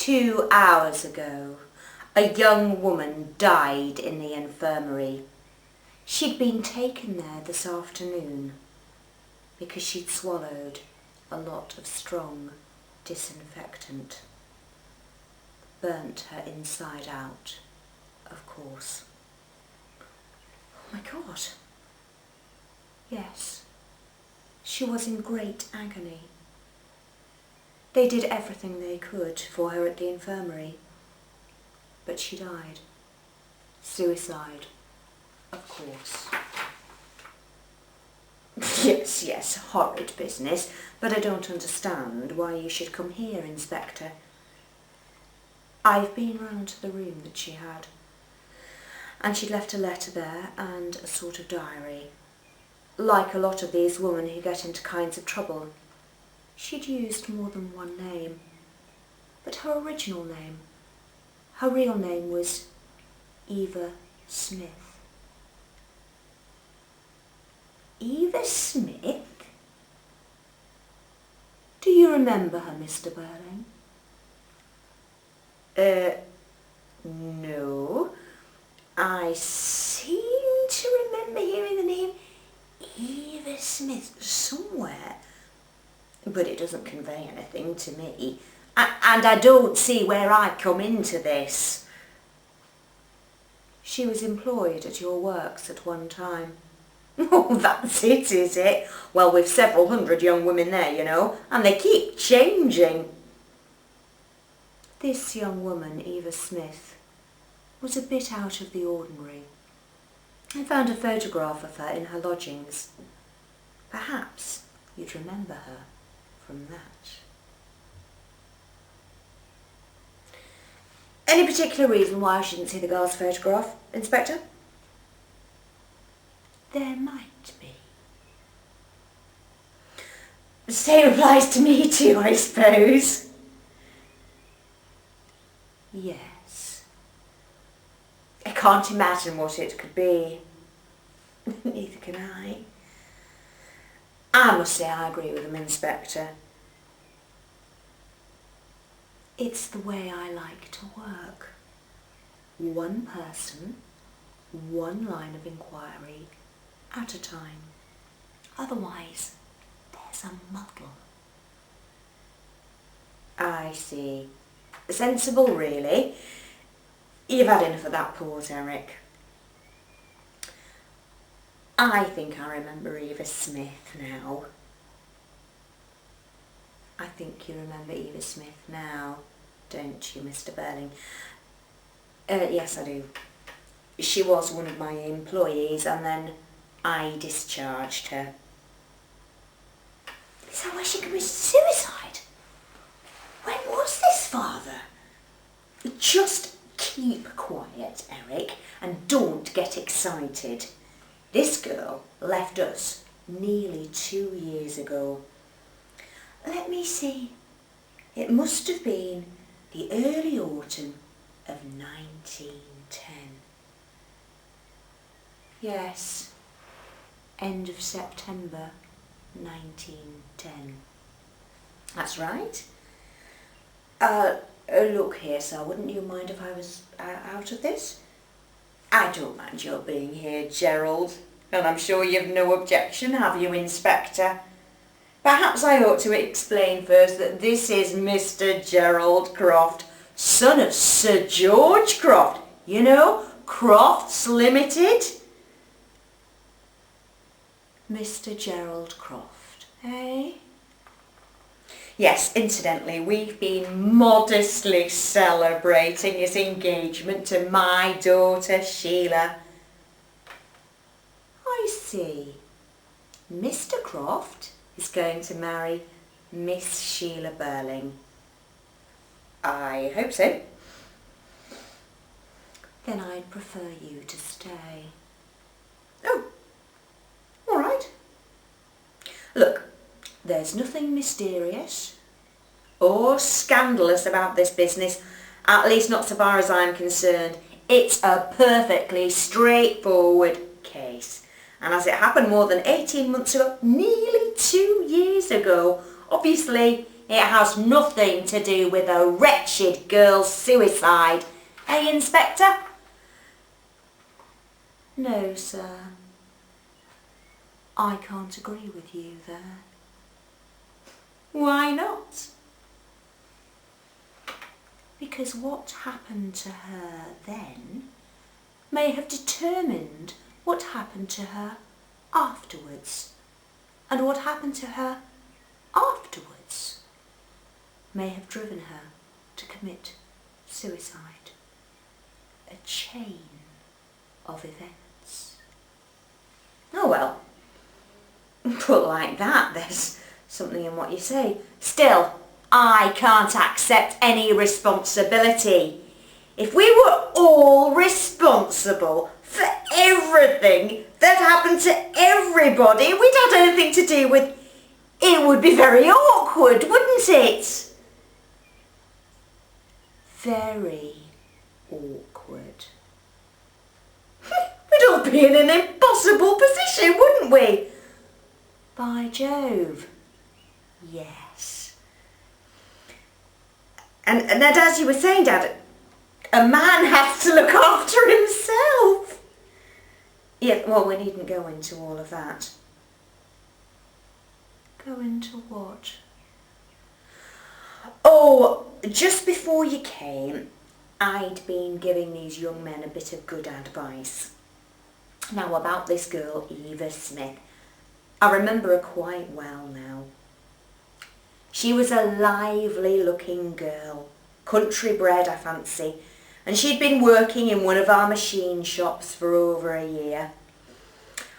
2 hours ago, a young woman died in the infirmary. She'd been taken there this afternoon because she'd swallowed a lot of strong disinfectant. Burnt her inside out, of course. Oh my God. Yes, she was in great agony. They did everything they could for her at the infirmary, but she died. Suicide, of course. Yes, horrid business, but I don't understand why you should come here, Inspector. I've been round to the room that she had, and she'd left a letter there and a sort of diary. Like a lot of these women who get into kinds of trouble, she'd used more than one name, but her original name, her real name was Eva Smith. Eva Smith? Do you remember her, Mr. Birling? No. I seem to remember hearing the name Eva Smith somewhere, but it doesn't convey anything to me, and I don't see where I come into this. She was employed at your works at one time. Oh, that's it, is it? Well, we've several hundred young women there, you know, and they keep changing. This young woman, Eva Smith, was a bit out of the ordinary. I found a photograph of her in her lodgings. Perhaps you'd remember her from that. Any particular reason why I shouldn't see the girl's photograph, Inspector? There might be. The same applies to me too, I suppose. Yes. I can't imagine what it could be. Neither can I. I must say I agree with them, Inspector. It's the way I like to work. One person, one line of inquiry at a time. Otherwise, there's a muddle. I see. Sensible, really. You've had enough of that port, Eric. I think I remember Eva Smith now. I think you remember Eva Smith now, don't you, Mr. Birling? Yes, I do. She was one of my employees, and then I discharged her. Is that why she committed suicide? When was this, Father? Just keep quiet, Eric, and don't get excited. This girl left us nearly 2 years ago. Let me see. It must have been the early autumn of 1910. Yes, end of September 1910. That's right. Look here, sir, wouldn't you mind if I was out of this? I don't mind your being here, Gerald, and I'm sure you've no objection, have you, Inspector? Perhaps I ought to explain first that this is Mr. Gerald Croft, son of Sir George Croft. You know, Crofts Limited. Mr. Gerald Croft, eh? Yes, incidentally, we've been modestly celebrating his engagement to my daughter, Sheila. I see. Mr. Croft is going to marry Miss Sheila Birling. I hope so. Then I'd prefer you to stay. Oh, all right. Look, there's nothing mysterious or scandalous about this business, at least not so far as I'm concerned. It's a perfectly straightforward case. And as it happened more than 18 months ago, nearly 2 years ago, obviously It has nothing to do with a wretched girl's suicide. Eh, Inspector? No, sir. I can't agree with you there. Why not? Because what happened to her then may have determined what happened to her afterwards. And what happened to her afterwards may have driven her to commit suicide. A chain of events. Oh well, put like that, there's something in what you say. Still, I can't accept any responsibility. If we were all responsible for everything that happened to everybody we'd had anything to do with, it would be very awkward, wouldn't it? Very awkward. We'd all be in an impossible position, wouldn't we? By Jove, yes. And as you were saying, Dad, a man has to look after himself. Yeah, well, we needn't go into all of that. Go into what? Oh, just before you came, I'd been giving these young men a bit of good advice. Now, about this girl, Eva Smith. I remember her quite well now. She was a lively looking girl, country bred I fancy, and she'd been working in one of our machine shops for over a year.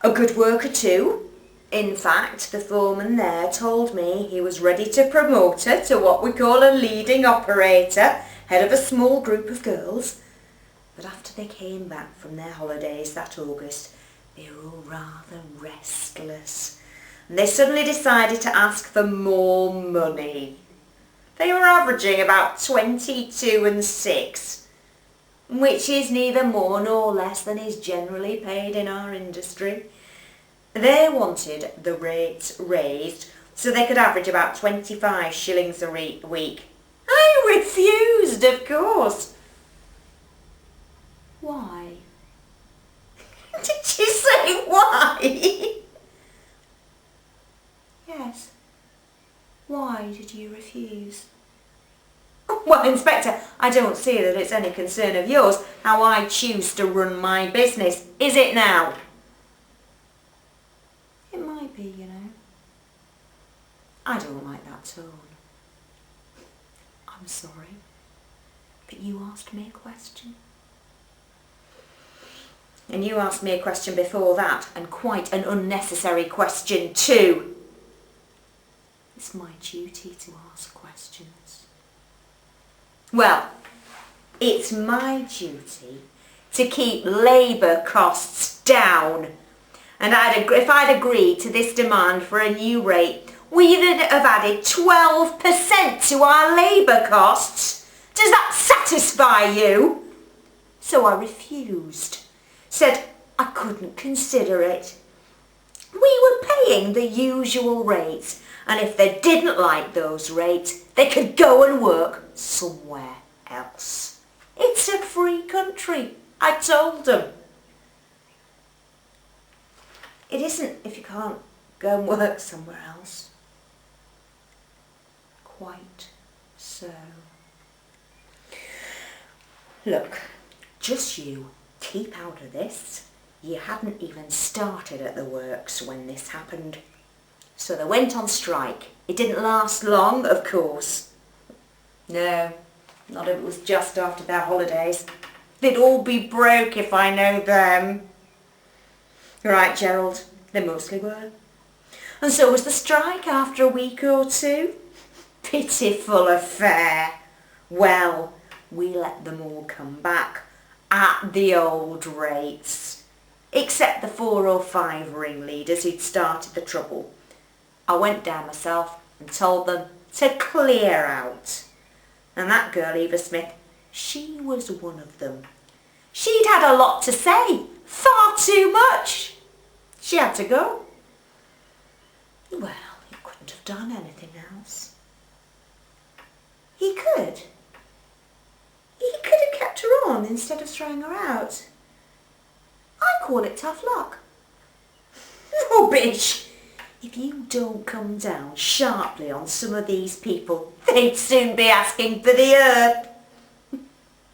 A good worker too. In fact, the foreman there told me he was ready to promote her to what we call a leading operator, head of a small group of girls. But after they came back from their holidays that August, they were all rather restless. And they suddenly decided to ask for more money. They were averaging about 22 and 6, which is neither more nor less than is generally paid in our industry. They wanted the rates raised so they could average about 25 shillings a week. I refused, of course. Why? Did you say why? Yes. Why did you refuse? Well, Inspector, I don't see that it's any concern of yours how I choose to run my business, is it now? It might be, you know. I don't like that tone. I'm sorry, but you asked me a question. And you asked me a question before that, and quite an unnecessary question too. It's my duty to ask questions. Well, it's my duty to keep labour costs down. And if I'd agreed to this demand for a new rate, we'd have added 12% to our labour costs. Does that satisfy you? So I refused. Said I couldn't consider it. We were paying the usual rates, and if they didn't like those rates, they could go and work somewhere else. It's a free country, I told them. It isn't if you can't go and work somewhere else. Quite so. Look, just you keep out of this. You hadn't even started at the works when this happened. So they went on strike. It didn't last long, of course. No, not if it was just after their holidays. They'd all be broke if I know them. Right, Gerald, they mostly were. And so was the strike after a week or two. Pitiful affair. Well, we let them all come back at the old rates, except the 4 or 5 ringleaders who'd started the trouble. I went down myself and told them to clear out. And that girl, Eva Smith, she was one of them. She'd had a lot to say, far too much. She had to go. Well, you couldn't have done anything else. He could. He could have kept her on instead of throwing her out. I call it tough luck. Rubbish! If you don't come down sharply on some of these people, they'd soon be asking for the earth.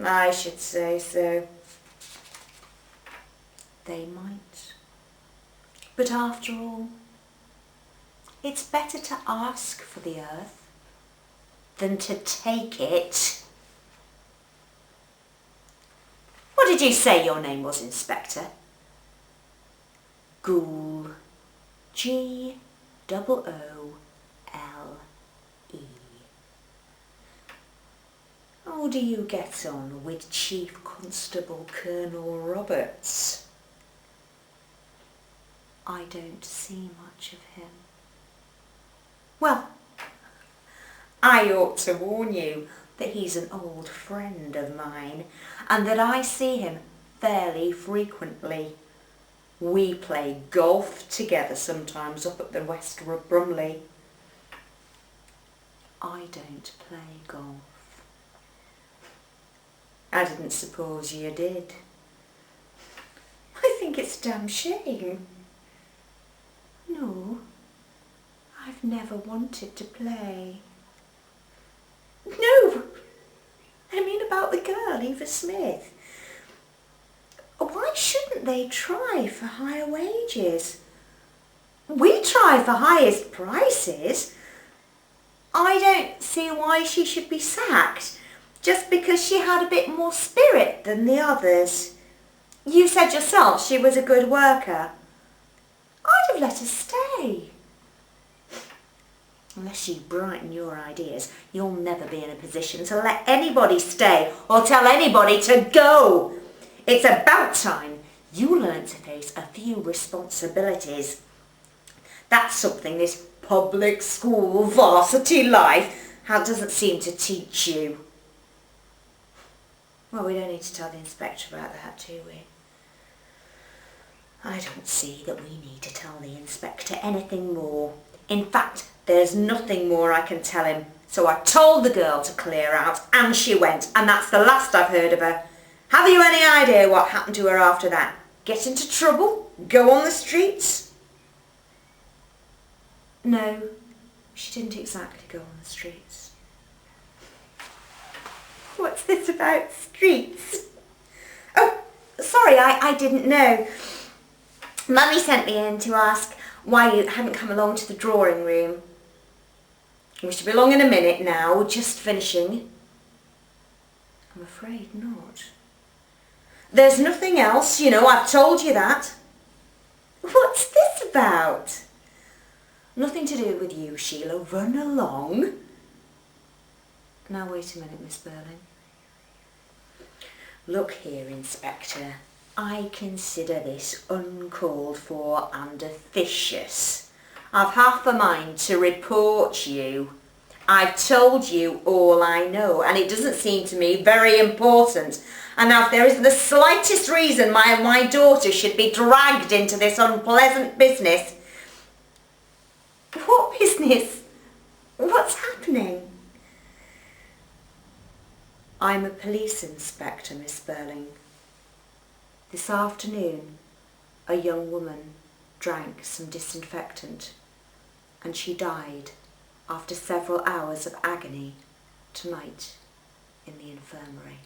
I should say so. They might. But after all, it's better to ask for the earth than to take it. What did you say your name was, Inspector? Ghoul. G-O-O-L-E. How do you get on with Chief Constable Colonel Roberts? I don't see much of him. Well, I ought to warn you that he's an old friend of mine and that I see him fairly frequently. We play golf together sometimes up at the West Brumley. I don't play golf. I didn't suppose you did. I think it's a damn shame. No, I've never wanted to play. No, I mean about the girl, Eva Smith. Why shouldn't they try for higher wages? We try for highest prices. I don't see why she should be sacked just because she had a bit more spirit than the others. You said yourself she was a good worker. I'd have let her stay. Unless you brighten your ideas, you'll never be in a position to let anybody stay or tell anybody to go. It's about time you learn to face a few responsibilities. That's something this public school varsity life doesn't seem to teach you. Well, we don't need to tell the inspector about that, do we? I don't see that we need to tell the inspector anything more. In fact, there's nothing more I can tell him. So I told the girl to clear out and she went, and that's the last I've heard of her. Have you any idea what happened to her after that? Get into trouble? Go on the streets? No, she didn't exactly go on the streets. What's this about streets? Oh, sorry, I didn't know. Mummy sent me in to ask why you hadn't come along to the drawing room. We should be along in a minute now, just finishing. I'm afraid not. There's nothing else, you know, I've told you that. What's this about? Nothing to do with you, Sheila. Run along. Now wait a minute, Miss Birling. Look here, Inspector. I consider this uncalled for and officious. I've half a mind to report you. I've told you all I know, and it doesn't seem to me very important. And now if there isn't the slightest reason my daughter should be dragged into this unpleasant business... What business? What's happening? I'm a police inspector, Miss Birling. This afternoon, a young woman drank some disinfectant and she died after several hours of agony tonight in the infirmary.